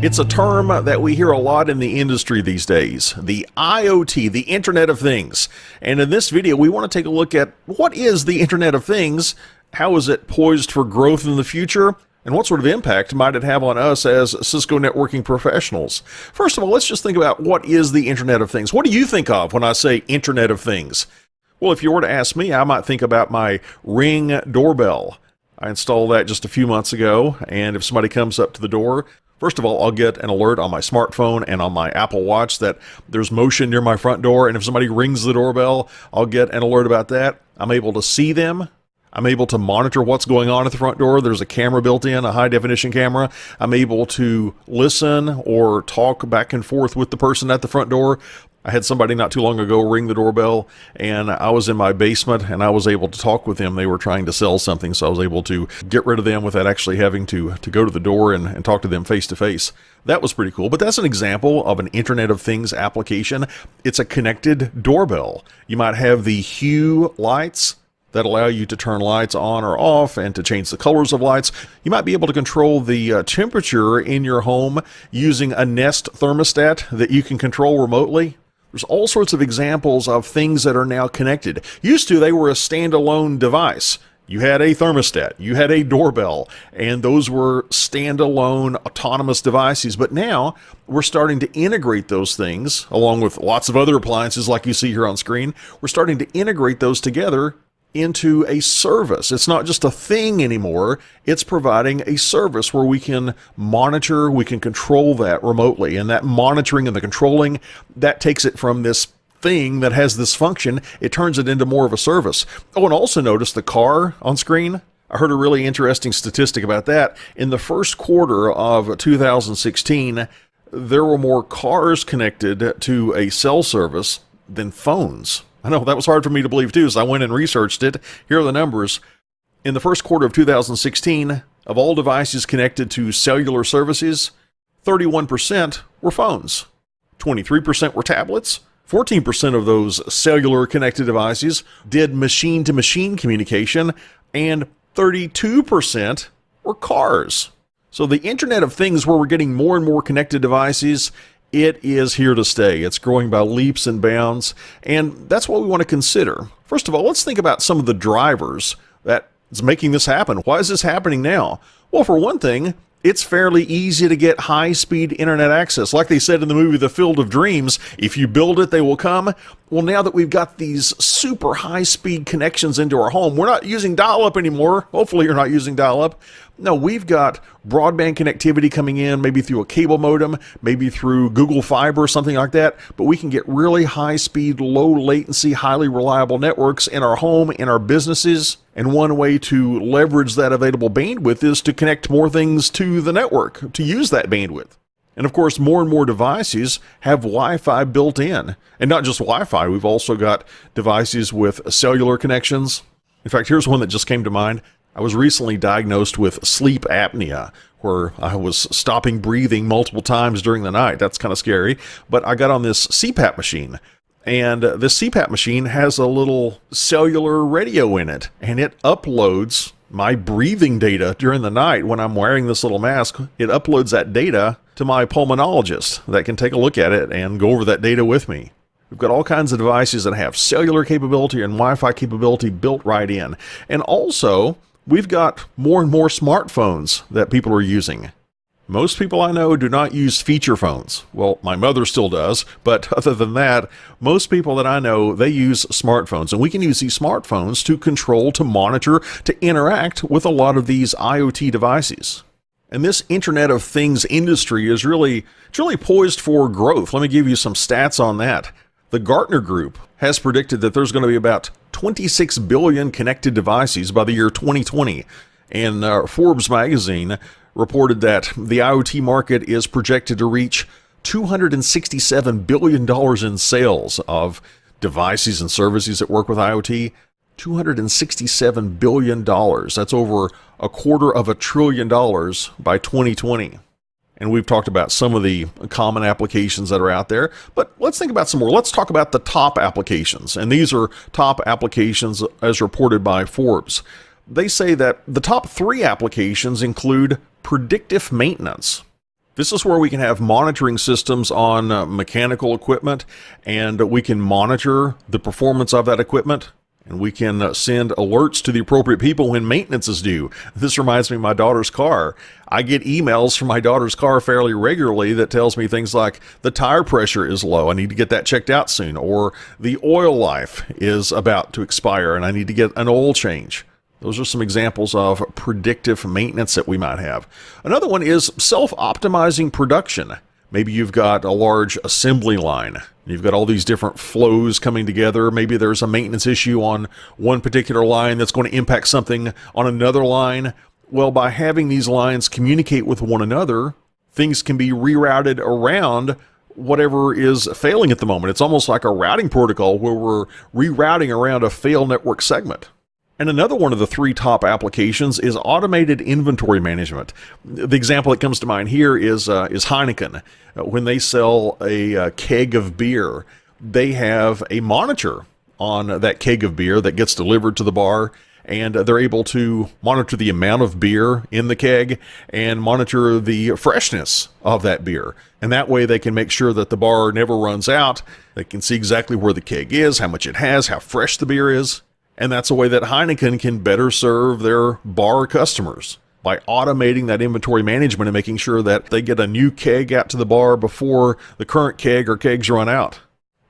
It's a term that we hear a lot in the industry these days, the IoT, the Internet of Things. And in this video, we want to take a look at what is the Internet of Things, how is it poised for growth in the future, and what sort of impact might it have on us as Cisco networking professionals. First of all, let's just think about what is the Internet of Things. What do you think of when I say Internet of Things? Well, if you were to ask me, I might think about my Ring doorbell. I installed that just a few months ago, and if somebody comes up to the door, first of all, I'll get an alert on my smartphone and on my Apple Watch that there's motion near my front door, and if somebody rings the doorbell, I'll get an alert about that. I'm able to see them. I'm able to monitor what's going on at the front door. There's a camera built in, a high-definition camera. I'm able to listen or talk back and forth with the person at the front door. I had somebody not too long ago ring the doorbell, and I was in my basement, and I was able to talk with them. They were trying to sell something, so I was able to get rid of them without actually having to go to the door and talk to them face-to-face. That was pretty cool, but that's an example of an Internet of Things application. It's a connected doorbell. You might have the hue lights that allow you to turn lights on or off and to change the colors of lights. You might be able to control the temperature in your home using a Nest thermostat that you can control remotely. There's all sorts of examples of things that are now connected. Used to, they were a standalone device. You had a thermostat, you had a doorbell, and those were standalone autonomous devices. But now we're starting to integrate those things along with lots of other appliances like you see here on screen. We're starting to integrate those together into a service. It's not just a thing anymore. It's providing a service where we can monitor, we can control that remotely. And that monitoring and the controlling, that takes it from this thing that has this function, it turns it into more of a service. Oh, and also notice the car on screen. I heard a really interesting statistic about that. In the first quarter of 2016, there were more cars connected to a cell service than phones. I know, that was hard for me to believe too, so I went and researched it. Here are the numbers. In the first quarter of 2016, of all devices connected to cellular services, 31% were phones, 23% were tablets, 14% of those cellular connected devices did machine-to-machine communication, and 32% were cars. So the Internet of Things, where we're getting more and more connected devices, it is here to stay. It's growing by leaps and bounds, and that's what we want to consider. First of all, let's think about some of the drivers that is making this happen. Why is this happening now? Well, for one thing, it's fairly easy to get high-speed internet access. Like they said in the movie The Field of Dreams, if you build it, they will come. Well, now that we've got these super high-speed connections into our home, we're not using dial-up anymore. Hopefully you're not using dial-up. No, we've got broadband connectivity coming in, maybe through a cable modem, maybe through Google Fiber or something like that, but we can get really high-speed, low-latency, highly reliable networks in our home, in our businesses, and one way to leverage that available bandwidth is to connect more things to the network, to use that bandwidth. And of course, more and more devices have Wi-Fi built in. And not just Wi-Fi, we've also got devices with cellular connections. In fact, here's one that just came to mind. I was recently diagnosed with sleep apnea, where I was stopping breathing multiple times during the night. That's kind of scary. But I got on this CPAP machine, and this CPAP machine has a little cellular radio in it, and it uploads my breathing data during the night when I'm wearing this little mask. It uploads that data to my pulmonologist that can take a look at it and go over that data with me. We've got all kinds of devices that have cellular capability and Wi-Fi capability built right in. And also, we've got more and more smartphones that people are using. Most people I know do not use feature phones. Well, my mother still does, but other than that, most people that I know, they use smartphones. And we can use these smartphones to control, to monitor, to interact with a lot of these IoT devices. And this Internet of Things industry is really poised for growth. Let me give you some stats on that. The Gartner Group has predicted that there's going to be about 26 billion connected devices by the year 2020. And Forbes magazine reported that the IoT market is projected to reach $267 billion in sales of devices and services that work with IoT. $267 billion. That's over $250 billion by 2020. And we've talked about some of the common applications that are out there, but let's think about some more. Let's talk about the top applications. And these are top applications as reported by Forbes. They say that the top 3 applications include predictive maintenance. This is where we can have monitoring systems on mechanical equipment, and we can monitor the performance of that equipment. And we can send alerts to the appropriate people when maintenance is due. This reminds me of my daughter's car. I get emails from my daughter's car fairly regularly that tells me things like the tire pressure is low, I need to get that checked out soon, or the oil life is about to expire and I need to get an oil change. Those are some examples of predictive maintenance that we might have. Another one is self-optimizing production. Maybe you've got a large assembly line. You've got all these different flows coming together. Maybe there's a maintenance issue on one particular line that's going to impact something on another line. Well, by having these lines communicate with one another, things can be rerouted around whatever is failing at the moment. It's almost like a routing protocol where we're rerouting around a failed network segment. And another one of the three top applications is automated inventory management. The example that comes to mind here is Heineken. When they sell a keg of beer, they have a monitor on that keg of beer that gets delivered to the bar, and they're able to monitor the amount of beer in the keg and monitor the freshness of that beer. And that way they can make sure that the bar never runs out. They can see exactly where the keg is, how much it has, how fresh the beer is. And that's a way that Heineken can better serve their bar customers by automating that inventory management and making sure that they get a new keg out to the bar before the current keg or kegs run out.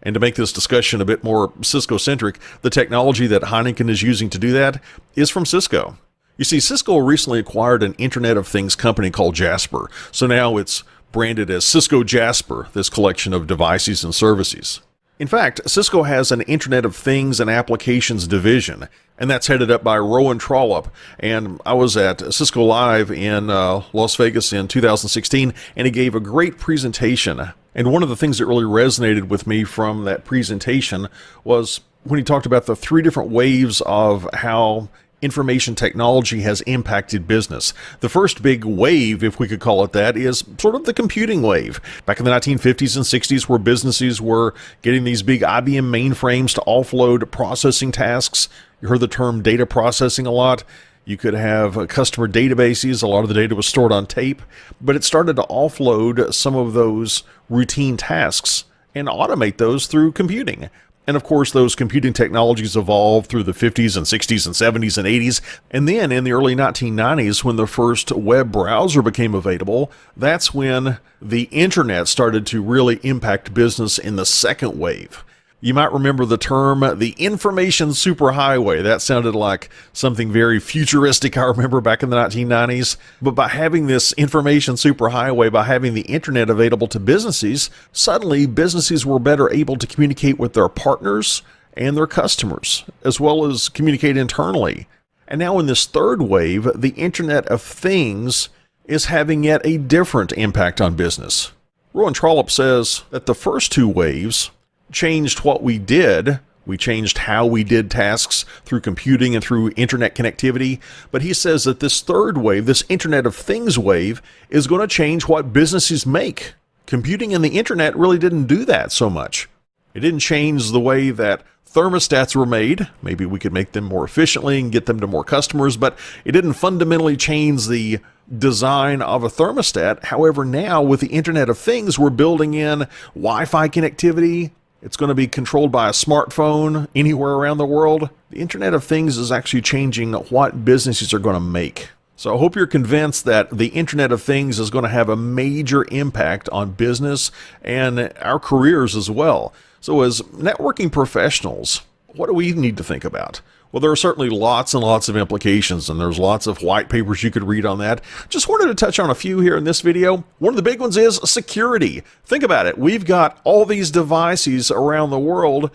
And to make this discussion a bit more Cisco-centric, the technology that Heineken is using to do that is from Cisco. You see, Cisco recently acquired an Internet of Things company called Jasper. So now it's branded as Cisco Jasper, this collection of devices and services. In fact, Cisco has an Internet of Things and Applications division, and that's headed up by Rowan Trollope. And I was at Cisco Live in Las Vegas in 2016, and he gave a great presentation. And one of the things that really resonated with me from that presentation was when he talked about the three different waves of how information technology has impacted business. The first big wave, if we could call it that, is sort of the computing wave. Back in the 1950s and 60s, where businesses were getting these big IBM mainframes to offload processing tasks. You heard the term data processing a lot. You could have customer databases. A lot of the data was stored on tape, but it started to offload some of those routine tasks and automate those through computing. And of course, those computing technologies evolved through the 50s and 60s and 70s and 80s. And then in the early 1990s, when the first web browser became available, that's when the internet started to really impact business in the second wave. You might remember the term the information superhighway. That sounded like something very futuristic, I remember, back in the 1990s. But by having this information superhighway, by having the internet available to businesses, suddenly businesses were better able to communicate with their partners and their customers, as well as communicate internally. And now in this third wave, the Internet of Things is having yet a different impact on business. Rowan Trollope says that the first two waves changed what we did. We changed how we did tasks through computing and through internet connectivity. But he says that this third wave, this Internet of Things wave, is going to change what businesses make. Computing and the internet really didn't do that so much. It didn't change the way that thermostats were made. Maybe we could make them more efficiently and get them to more customers, but it didn't fundamentally change the design of a thermostat. However, now with the Internet of Things, we're building in Wi-Fi connectivity. It's going to be controlled by a smartphone anywhere around the world. The Internet of Things is actually changing what businesses are going to make. So I hope you're convinced that the Internet of Things is going to have a major impact on business and our careers as well. So as networking professionals, what do we need to think about? Well, there are certainly lots and lots of implications, and there's lots of white papers you could read on that. Just wanted to touch on a few here in this video. One of the big ones is security. Think about it. We've got all these devices around the world,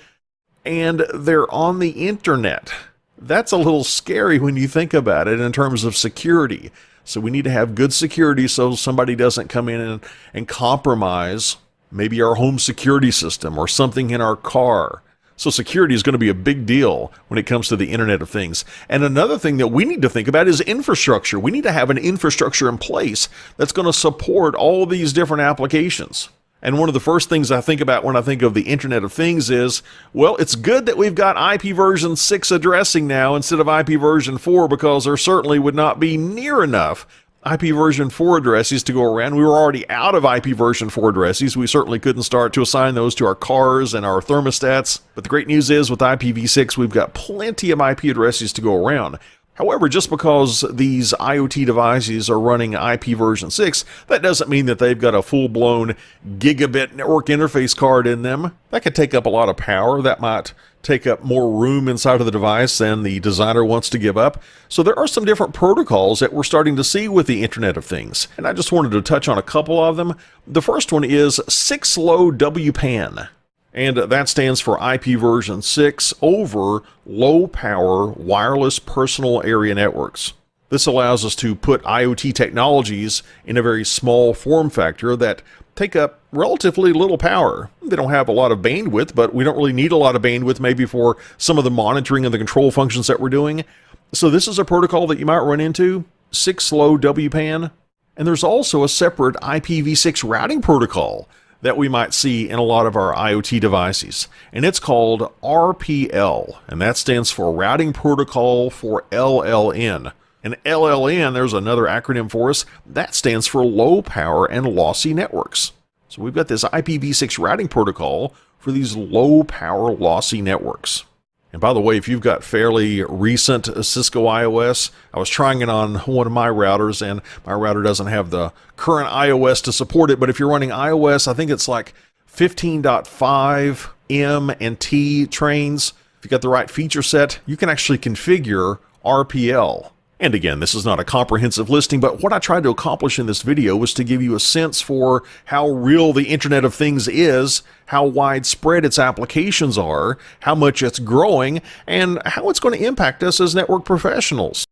and they're on the internet. That's a little scary when you think about it in terms of security. So we need to have good security so somebody doesn't come in and compromise maybe our home security system or something in our car. So security is going to be a big deal when it comes to the Internet of Things. And another thing that we need to think about is infrastructure. We need to have an infrastructure in place that's going to support all these different applications. And one of the first things I think about when I think of the Internet of Things is, well, it's good that we've got IP version 6 addressing now instead of IP version 4, because there certainly would not be near enough IP version 4 addresses to go around. We were already out of IP version 4 addresses. We certainly couldn't start to assign those to our cars and our thermostats. But the great news is with IPv6, we've got plenty of IP addresses to go around. However, just because these IoT devices are running IP version 6, that doesn't mean that they've got a full-blown gigabit network interface card in them. That could take up a lot of power. That might take up more room inside of the device than the designer wants to give up. So there are some different protocols that we're starting to see with the Internet of Things, and I just wanted to touch on a couple of them. The first one is 6-Low WPAN. And that stands for IP version 6 over low-power wireless personal area networks. This allows us to put IoT technologies in a very small form factor that take up relatively little power. They don't have a lot of bandwidth, but we don't really need a lot of bandwidth maybe for some of the monitoring and the control functions that we're doing. So this is a protocol that you might run into, 6-Low WPAN. And there's also a separate IPv6 routing protocol that we might see in a lot of our IoT devices. And it's called RPL, and that stands for Routing Protocol for LLN. And LLN, there's another acronym for us, that stands for Low Power and Lossy Networks. So we've got this IPv6 routing protocol for these low power lossy networks. And by the way, if you've got fairly recent Cisco iOS, I was trying it on one of my routers, and my router doesn't have the current iOS to support it, but if you're running iOS, I think it's like 15.5 M and T trains. If you got the right feature set, you can actually configure RPL. And again, this is not a comprehensive listing, but what I tried to accomplish in this video was to give you a sense for how real the Internet of Things is, how widespread its applications are, how much it's growing, and how it's going to impact us as network professionals.